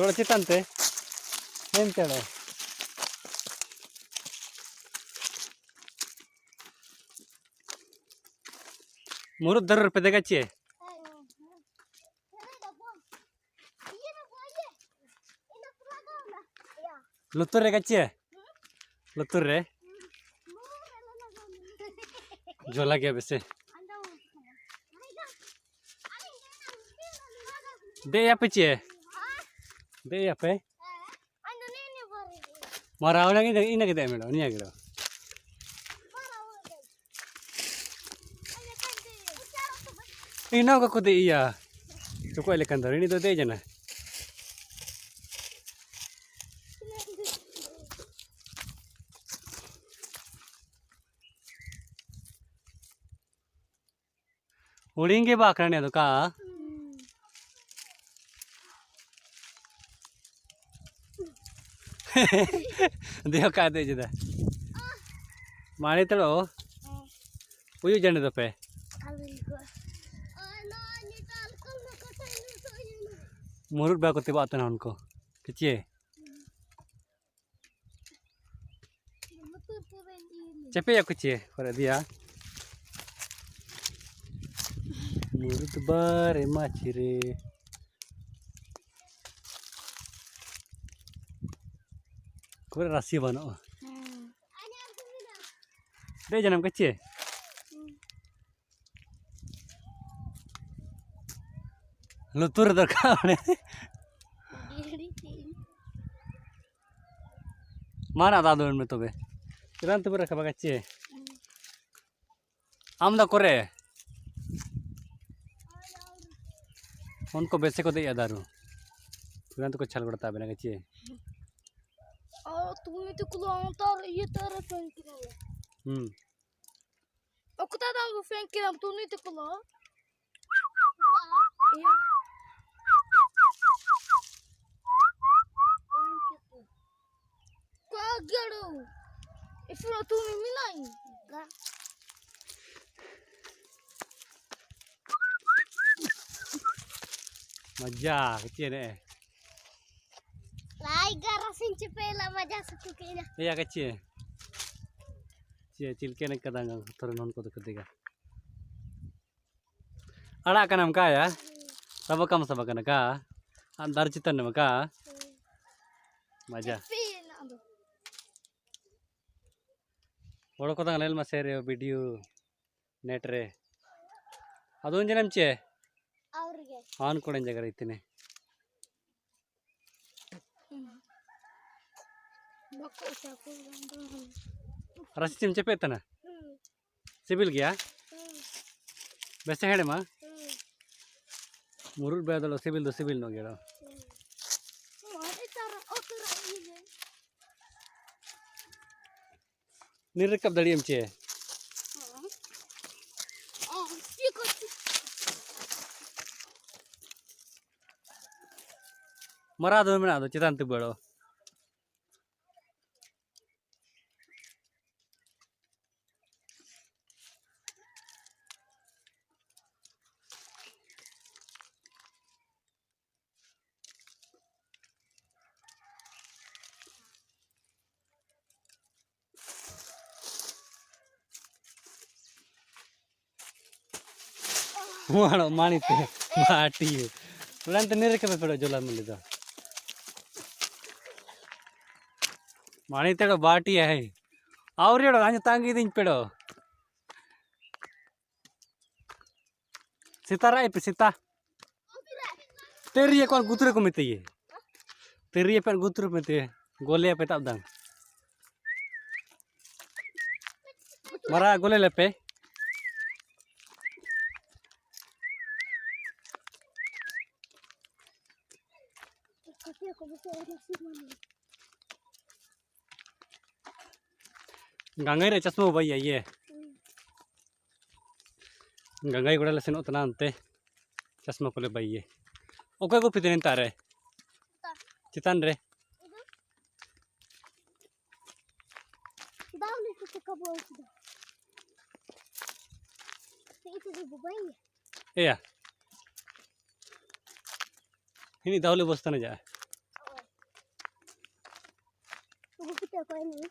थोड़ा चितान ते एम चढ़ो मुरुद दर पे देखा चे लुतुर रे कच्चे लुतुर रे जोला गया वैसे दे यहाँ पे चे दे यहाँ पे मारा वाला की इन्हें किधर मिलो नहीं आगे लो इन्हें को खुद इया तो कोई लेकिन दर इन्हें तो दे जना उड़ेंगे बाकरने तो का देखो का दे जदा माने तड़ो उयु जने तो पे मुरुद बा को तिबा तना उनको किचे चपे या कुछ पर दिया मुरुद बारे माचिरे कोई राशि बनो दे जन्म कच्चे लुतुर दरकार माना दादू में तो बे तुरंत पर रखा कच्चे आमदा करे उनको बेसे को दे दारू तुरंत को छल करता बना कच्चे तुम्हें तो कुलांतर ये तरह फेंक रहा है और कुत्ता तो वो फेंक रहा तू नहीं तो कुला क्या करो इसमें तुम्हें मिला ही मजा कच्चे ने पहला मजा सकू के ना या कच्चे चे चिलके ने कदांगा थोड़ा नॉन को तो कदेगा अड़ा का नाम का या सब कम का अंदर चितन में का मजा बड़ो को तंगल मा शेयर वीडियो नेट रे अदोन जनम चे और गे आन कोड़न जगह इतने रसी चिमचे पे तना सिबिल गया वैसे हेड मा मुरुद बेदलो सिबिल नो गेड़ो निरकब दड़ी एमचे मरा दो में दो चितान तक बड़ो मानो मानिते बाटी तुरंत निरकब पेड़ो जोला मिले तो मानिते बाटी है और येड़ो आज तांगी दिन पेड़ो सितारा पे सीता तेरी कौन गुतरे को मिते ये तेरी पे गुतरे मिते गोले पे तब दंग मरा गोले लेपे गंगाई रे चश्मा भैया ये गंगाई गुड़ा ले सेनो तना अंते चश्मा को ले भैया ओके को पिते नहीं तारे चितान रे ए या ini दावले बसता ना जा कोई नहीं।